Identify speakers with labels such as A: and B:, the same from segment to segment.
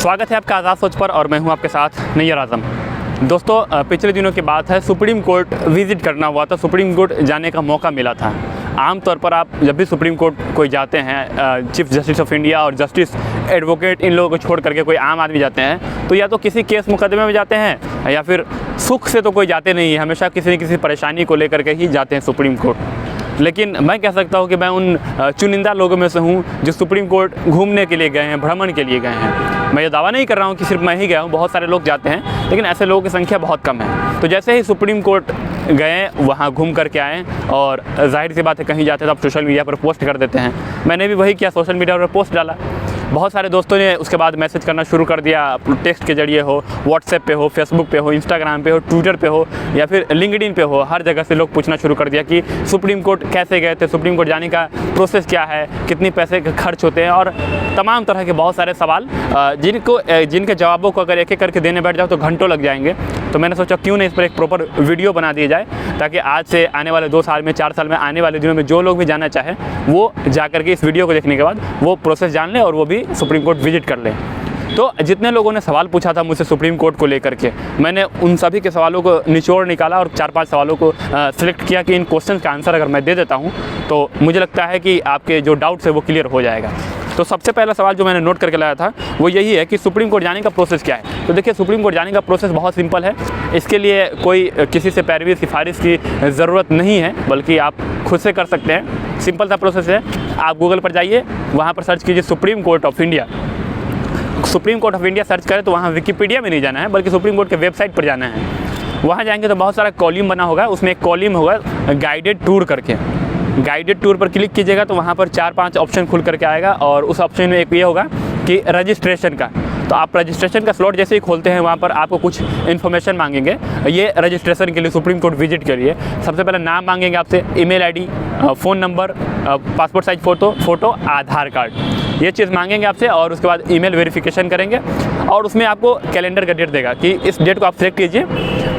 A: स्वागत है आपका आज़ाद सोच पर और मैं हूं आपके साथ नैयर आज़म। दोस्तों, पिछले दिनों की बात है, सुप्रीम कोर्ट विज़िट करना हुआ था, सुप्रीम कोर्ट जाने का मौका मिला था। आमतौर पर आप जब भी सुप्रीम कोर्ट कोई जाते हैं, चीफ जस्टिस ऑफ इंडिया और जस्टिस एडवोकेट, इन लोगों को छोड़ करके कोई आम आदमी जाते हैं तो या तो किसी केस मुकदमे में जाते हैं या फिर सुख से तो कोई जाते नहीं है, हमेशा किसी न किसी परेशानी को लेकर के ही जाते हैं सुप्रीम कोर्ट। लेकिन मैं कह सकता हूँ कि मैं उन चुनिंदा लोगों में से हूँ जो सुप्रीम कोर्ट घूमने के लिए गए हैं, भ्रमण के लिए गए हैं। मैं ये दावा नहीं कर रहा हूँ कि सिर्फ मैं ही गया हूँ, बहुत सारे लोग जाते हैं, लेकिन ऐसे लोगों की संख्या बहुत कम है। तो जैसे ही सुप्रीम कोर्ट गए, वहाँ घूम करके आए और जाहिर सी बात है कहीं जाते तो आप सोशल मीडिया पर पोस्ट कर देते हैं। मैंने भी वही किया, सोशल मीडिया पर पोस्ट डाला। बहुत सारे दोस्तों ने उसके बाद मैसेज करना शुरू कर दिया, टेक्स्ट के जरिए हो, व्हाट्सएप पे हो, फेसबुक पे हो, इंस्टाग्राम पे हो, ट्विटर पे हो या फिर लिंक्डइन पे हो, हर जगह से लोग पूछना शुरू कर दिया कि सुप्रीम कोर्ट कैसे गए थे, सुप्रीम कोर्ट जाने का प्रोसेस क्या है, कितने पैसे खर्च होते हैं और तमाम तरह के बहुत सारे सवाल जिनके जवाबों को अगर एक एक करके देने बैठ जाओ तो घंटों लग जाएंगे। तो मैंने सोचा क्यों नहीं इस पर एक प्रॉपर वीडियो बना दी जाए, ताकि आज से आने वाले 2 साल में, 4 साल में, आने वाले दिनों में जो लोग भी जाना चाहे वो जा करके इस वीडियो को देखने के बाद वो प्रोसेस जान लें और वो भी सुप्रीम कोर्ट विजिट कर लें। तो जितने लोगों ने सवाल पूछा था मुझसे सुप्रीम कोर्ट को लेकर के, मैंने उन सभी के सवालों को निचोड़ निकाला और 4-5 सवालों को सिलेक्ट किया कि इन क्वेश्चन का आंसर अगर मैं दे देता हूँ तो मुझे लगता है कि आपके जो डाउट्स है वो क्लियर हो जाएगा। तो सबसे पहला सवाल जो मैंने नोट करके लाया था वो यही है कि सुप्रीम कोर्ट जाने का प्रोसेस क्या है। तो देखिए, सुप्रीम कोर्ट जाने का प्रोसेस बहुत सिंपल है। इसके लिए कोई किसी से पैरवी सिफारिश की ज़रूरत नहीं है, बल्कि आप खुद से कर सकते हैं। सिंपल सा प्रोसेस है। आप गूगल पर जाइए, वहाँ पर सर्च कीजिए supreme court of India. Supreme court of India search करें तो वहाँ विकिपीडिया में नहीं जाना है, बल्कि सुप्रीम कोर्ट के वेबसाइट पर जाना है। वहाँ जाएंगे तो बहुत सारा कॉलम बना होगा, उसमें एक कॉलम होगा गाइडेड टूर करके। गाइडेड टूर पर क्लिक कीजिएगा तो वहाँ पर 4-5 ऑप्शन खुल करके आएगा और उस ऑप्शन में एक ये होगा कि रजिस्ट्रेशन का। तो आप रजिस्ट्रेशन का स्लॉट जैसे ही खोलते हैं वहाँ पर आपको कुछ इन्फॉर्मेशन मांगेंगे ये रजिस्ट्रेशन के लिए, सुप्रीम कोर्ट विजिट के लिए। सबसे पहले नाम मांगेंगे आपसे, email ID, phone number, passport size photo, Aadhaar card, ये चीज़ मांगेंगे आपसे। और उसके बाद ईमेल वेरिफिकेशन करेंगे और उसमें आपको कैलेंडर का डेट देगा कि इस डेट को आप सेलेक्ट कीजिए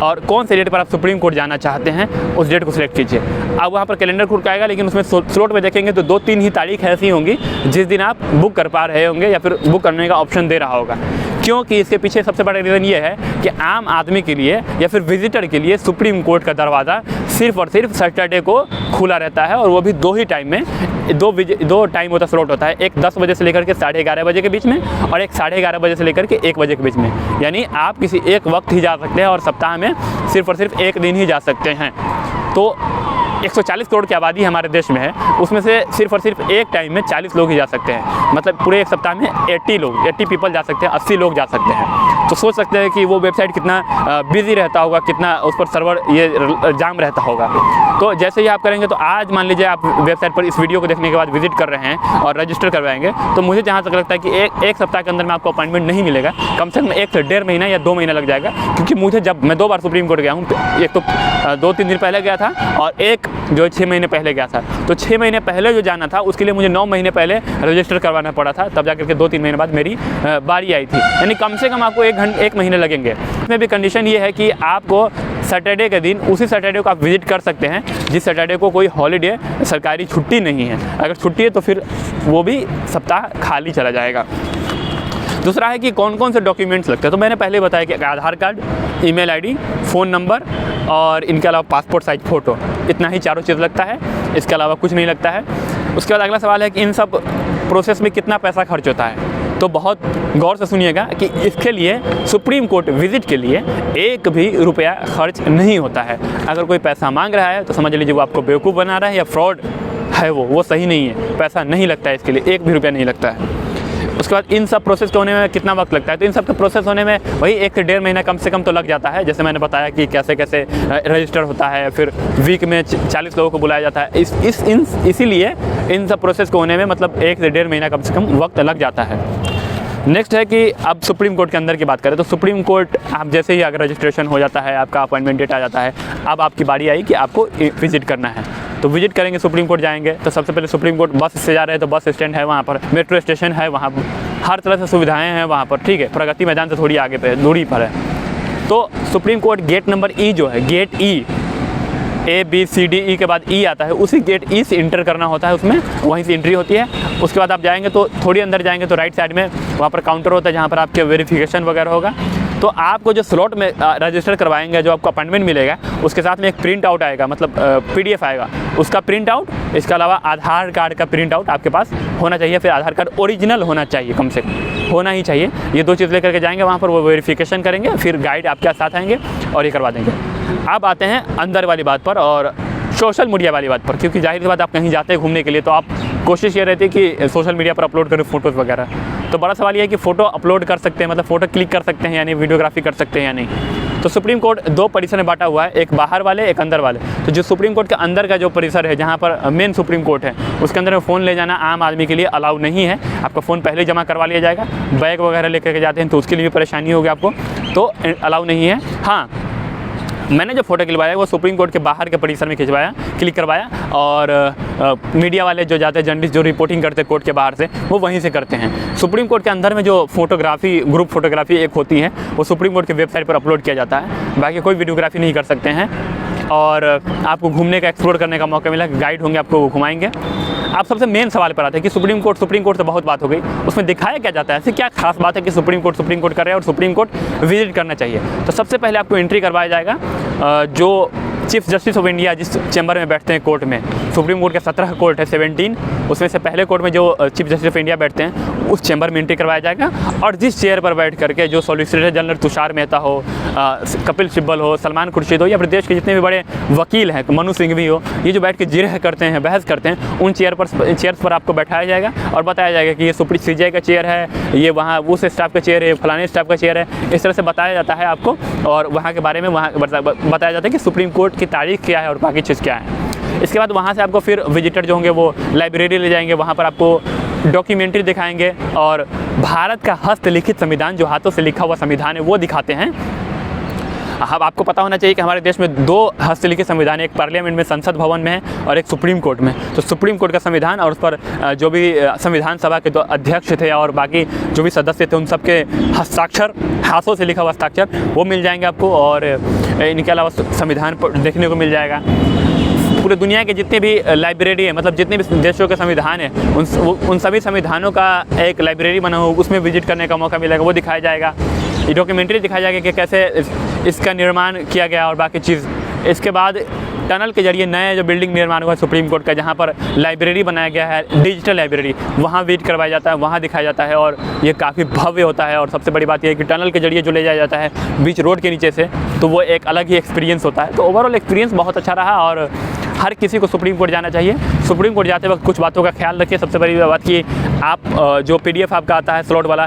A: और कौन से डेट पर आप सुप्रीम कोर्ट जाना चाहते हैं उस डेट को सिलेक्ट कीजिए। अब वहाँ पर कैलेंडर खुल के आएगा, लेकिन उसमें स्लॉट में देखेंगे तो 2-3 ही तारीख ऐसी होंगी जिस दिन आप बुक कर पा रहे होंगे या फिर बुक करने का ऑप्शन दे रहा होगा। क्योंकि इसके पीछे सबसे बड़ा रीज़न ये है कि आम आदमी के लिए या फिर विजिटर के लिए सुप्रीम कोर्ट का दरवाज़ा सिर्फ और सिर्फ सैटरडे को खुला रहता है, और वो भी 2 ही टाइम में। 2 टाइम होता स्लॉट होता है, एक 10 बजे से लेकर के 11:30 बजे के बीच में और एक 11:30 बजे से लेकर के 1 बजे के बीच में। यानी आप किसी एक वक्त ही जा सकते हैं और सप्ताह में सिर्फ और सिर्फ 1 दिन ही जा सकते हैं। तो 140 करोड़ की आबादी हमारे देश में है, उसमें से सिर्फ और सिर्फ एक टाइम में 40 लोग ही जा सकते हैं। मतलब पूरे एक सप्ताह में 80 पीपल जा सकते हैं, 80 लोग जा सकते हैं। तो सोच सकते हैं कि वो वेबसाइट कितना बिजी रहता होगा, कितना उस पर सर्वर ये जाम रहता होगा। तो जैसे ही आप करेंगे, तो आज मान लीजिए आप वेबसाइट पर इस वीडियो को देखने के बाद विजिट कर रहे हैं और रजिस्टर करवाएंगे, तो मुझे जहाँ तक लगता है कि एक सप्ताह के अंदर में आपको अपॉइंटमेंट नहीं मिलेगा, कम से कम 1 से 1.5 महीना या 2 महीना लग जाएगा। क्योंकि मुझे जब मैं 2 बार सुप्रीम कोर्ट गया हूँ, एक तो 2-3 दिन पहले गया था और एक जो 6 महीने पहले गया था। तो 6 महीने पहले जो जाना था उसके लिए मुझे 9 महीने पहले रजिस्टर करवाना पड़ा था, तब जाकर के 2-3 महीने बाद मेरी बारी आई थी। यानी कम से कम आपको 1 महीने लगेंगे। इसमें भी कंडीशन ये है कि आपको सैटरडे के दिन, उसी सैटरडे को आप विजिट कर सकते हैं जिस सैटरडे को कोई हॉलीडे, सरकारी छुट्टी नहीं है। अगर छुट्टी है तो फिर वो भी सप्ताह खाली चला जाएगा। दूसरा है कि कौन कौन से डॉक्यूमेंट्स लगते हैं। तो मैंने पहले बताया कि Aadhaar card, email ID, phone number और इनके अलावा पासपोर्ट साइज फ़ोटो, इतना ही चारों चीज़ लगता है, इसके अलावा कुछ नहीं लगता है। उसके बाद अगला सवाल है कि इन सब प्रोसेस में कितना पैसा खर्च होता है। तो बहुत गौर से सुनिएगा कि इसके लिए, सुप्रीम कोर्ट विजिट के लिए 1 भी रुपया खर्च नहीं होता है। अगर कोई पैसा मांग रहा है तो समझ लीजिए वो आपको बेवकूफ़ बना रहा है या फ्रॉड है, वो सही नहीं है। पैसा नहीं लगता है इसके लिए, 1 भी रुपया नहीं लगता है। उसके बाद इन सब प्रोसेस के होने में कितना वक्त लगता है। तो इन सब के प्रोसेस होने में वही 1 से 1.5 महीना कम से कम तो लग जाता है। जैसे मैंने बताया कि कैसे कैसे रजिस्टर होता है, फिर वीक में 40 लोगों को बुलाया जाता है। इसीलिए इन सब प्रोसेस को होने में मतलब 1 से 1.5 महीना कम से कम वक्त लग जाता है। नेक्स्ट है कि अब सुप्रीम कोर्ट के अंदर की बात करें तो सुप्रीम कोर्ट आप जैसे ही अगर रजिस्ट्रेशन हो जाता है, आपका अपॉइंटमेंट डेट आ जाता है, अब आपकी बारी आई कि आपको विजिट करना है। तो विजिट करेंगे, सुप्रीम कोर्ट जाएंगे। तो सबसे पहले सुप्रीम कोर्ट बस से जा रहे हैं तो बस स्टैंड है, वहाँ पर मेट्रो स्टेशन है, वहाँ हर तरह से सुविधाएं हैं वहाँ पर, ठीक है। प्रगति मैदान से थोड़ी आगे पे दूरी पर है। तो supreme court gate number E जो है, गेट ई, ABCDE के बाद E आता है, उसी गेट E से इंटर करना होता है, उसमें वहीं से एंट्री होती है। उसके बाद आप जाएंगे तो थोड़ी अंदर जाएंगे तो राइट साइड में वहाँ पर काउंटर होता है जहाँ पर आपके वेरिफिकेशन वगैरह होगा। तो आपको जो स्लॉट में रजिस्टर करवाएंगे, जो आपको अपॉइंटमेंट मिलेगा, उसके साथ में एक प्रिंट आउट आएगा, मतलब PDF आएगा, उसका प्रिंट आउट, इसके अलावा आधार कार्ड का प्रिंट आउट आपके पास होना चाहिए। फिर आधार कार्ड ओरिजिनल होना चाहिए, कम से कम होना ही चाहिए। ये 2 चीज़ लेकर के जाएंगे वहाँ पर, वो वेरिफिकेशन करेंगे, फिर गाइड आपके साथ आएंगे और ये करवा देंगे। अब आते हैं अंदर वाली बात पर और सोशल मीडिया वाली बात पर, क्योंकि जाहिर सी बात आप कहीं जाते हैं घूमने के लिए तो आप कोशिश ये रहती है कि सोशल मीडिया पर अपलोड करें फ़ोटोज़ वगैरह। तो बड़ा सवाल ये है कि फ़ोटो अपलोड कर सकते हैं, मतलब फ़ोटो क्लिक कर सकते हैं यानी वीडियोग्राफी कर सकते हैं या नहीं। तो सुप्रीम कोर्ट 2 परिसर में बांटा हुआ है, एक बाहर वाले, एक अंदर वाले। तो जो सुप्रीम कोर्ट के अंदर का जो परिसर है, जहाँ पर मेन सुप्रीम कोर्ट है, उसके अंदर में फ़ोन ले जाना आम आदमी के लिए अलाउ नहीं है। आपका फ़ोन पहले जमा करवा लिया जाएगा। बैग वगैरह लेकर के जाते हैं तो उसके लिए भी परेशानी होगी आपको, तो अलाउ नहीं है। हाँ, मैंने जो फ़ोटो खिंचवाया वो सुप्रीम कोर्ट के बाहर के परिसर में खिंचवाया, क्लिक करवाया, और मीडिया वाले जो जाते हैं, जर्नलिस्ट जो रिपोर्टिंग करते हैं कोर्ट के बाहर से, वो वहीं से करते हैं। सुप्रीम कोर्ट के अंदर में जो फ़ोटोग्राफी, ग्रुप फ़ोटोग्राफी एक होती है, वो सुप्रीम कोर्ट के वेबसाइट पर अपलोड किया जाता है। बाकी कोई वीडियोग्राफी नहीं कर सकते हैं। और आपको घूमने का, एक्सप्लोर करने का मौका मिला, गाइड होंगे, आपको घुमाएंगे। आप सबसे मेन सवाल पर आते हैं कि सुप्रीम कोर्ट से बहुत बात हो गई, उसमें दिखाया क्या जाता है, ऐसी क्या खास बात है कि सुप्रीम कोर्ट कर रहे हैं और सुप्रीम कोर्ट विजिट करना चाहिए। तो सबसे पहले आपको एंट्री करवाया जाएगा। जो चीफ जस्टिस ऑफ इंडिया जिस चैम्बर में बैठते हैं कोर्ट में, सुप्रीम कोर्ट के 17 कोर्ट है, 17, उसमें से पहले कोर्ट में जो चीफ जस्टिस ऑफ इंडिया बैठते हैं उस चैम्बर में एंट्री करवाया जाएगा। और जिस चेयर पर बैठ करके जो सॉलिसिटर जनरल तुषार मेहता हो, कपिल सिब्बल हो, सलमान खुर्शीद हो, या फिर देश के जितने भी बड़े वकील हैं, मनु सिंह भी हो, ये जो बैठ के जिरह करते हैं, बहस करते हैं, उन चेयर्स पर आपको बैठाया जाएगा और बताया जाएगा कि ये CJI का चेयर है, ये वहाँ उस स्टाफ का चेयर है, फलाने स्टाफ का चेयर है। इस तरह से बताया जाता है आपको, और वहाँ के बारे में वहाँ बताया जाता है कि सुप्रीम कोर्ट की तारीख क्या है और बाकी चीज़ क्या है। इसके बाद वहाँ से आपको फिर विजिटर जो होंगे वो लाइब्रेरी ले जाएंगे, वहाँ पर आपको डॉक्यूमेंट्री दिखाएंगे और भारत का हस्तलिखित संविधान, जो हाथों से लिखा हुआ संविधान है, वो दिखाते हैं। अब आपको पता होना चाहिए कि हमारे देश में 2 हस्तलिखित संविधान है, एक पार्लियामेंट में, संसद भवन में है, और एक सुप्रीम कोर्ट में। तो सुप्रीम कोर्ट का संविधान और उस पर जो भी संविधान सभा के 2 अध्यक्ष थे और बाकी जो भी सदस्य थे, उन सबके हस्ताक्षर, हाथों से लिखा हुआ हस्ताक्षर, वो मिल जाएंगे आपको। और इनके अलावा संविधान देखने को मिल जाएगा। पूरे दुनिया के जितने भी लाइब्रेरी है, मतलब जितने भी देशों के संविधान है, उन सभी संविधानों का एक लाइब्रेरी बना हो, उसमें विजिट करने का मौका मिलेगा, वो दिखाया जाएगा। ये डॉक्यूमेंट्री दिखाया जाएगा कि कैसे इसका निर्माण किया गया और बाकी चीज़। इसके बाद टनल के जरिए नया जो बिल्डिंग निर्माण हुआ है सुप्रीम कोर्ट का, जहाँ पर लाइब्रेरी बनाया गया है, डिजिटल लाइब्रेरी, वहाँ विजिट करवाया जाता है, वहाँ दिखाया जाता है, और ये काफ़ी भव्य होता है। और सबसे बड़ी बात यह है कि टनल के जरिए जो ले जाया जाता है बीच रोड के नीचे से, तो वो एक अलग ही एक्सपीरियंस होता है। तो ओवरऑल एक्सपीरियंस बहुत अच्छा रहा और हर किसी को सुप्रीम कोर्ट जाना चाहिए। सुप्रीम कोर्ट जाते वक्त कुछ बातों का ख्याल रखिए। सबसे बड़ी बात कि आप जो PDF आपका आता है, स्लॉट वाला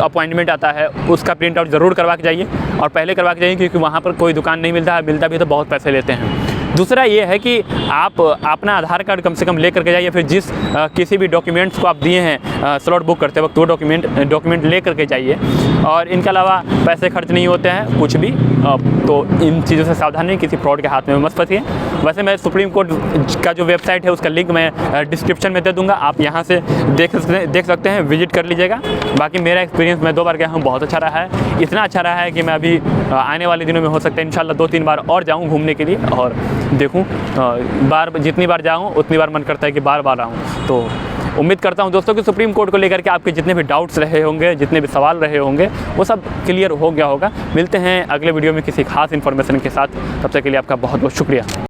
A: अपॉइंटमेंट आता है, उसका प्रिंट आउट ज़रूर करवा के जाइए, और पहले करवा के जाइए, क्योंकि वहाँ पर कोई दुकान नहीं मिलता है, मिलता भी तो बहुत पैसे लेते हैं। दूसरा ये है कि आप अपना आधार कार्ड कम से कम ले करके जाइए, फिर जिस किसी भी डॉक्यूमेंट्स को आप दिए हैं स्लॉट बुक करते वक्त, वो डॉक्यूमेंट ले करके जाइए। और इनके अलावा पैसे खर्च नहीं होते हैं कुछ भी, तो इन चीज़ों से सावधान नहीं, किसी फ्रॉड के हाथ में मत फंसिए। वैसे मैं सुप्रीम कोर्ट का जो वेबसाइट है उसका लिंक मैं डिस्क्रिप्शन में दे दूँगा, आप यहाँ से देख सकते हैं, विजिट कर लीजिएगा। बाकी मेरा एक्सपीरियंस, मैं 2 बार गया हूँ, बहुत अच्छा रहा है। इतना अच्छा रहा है कि मैं अभी आने वाले दिनों में हो सकता है इंशाल्लाह 2-3 बार और जाऊँ घूमने के लिए, और देखूँ जितनी बार जाऊँ उतनी बार मन करता है कि बार आऊँ। तो उम्मीद करता हूँ दोस्तों कि सुप्रीम कोर्ट को लेकर के आपके जितने भी डाउट्स रहे होंगे, जितने भी सवाल रहे होंगे, वो सब क्लियर हो गया होगा। मिलते हैं अगले वीडियो में किसी खास इन्फॉर्मेशन के साथ, तब तक के लिए आपका बहुत बहुत शुक्रिया।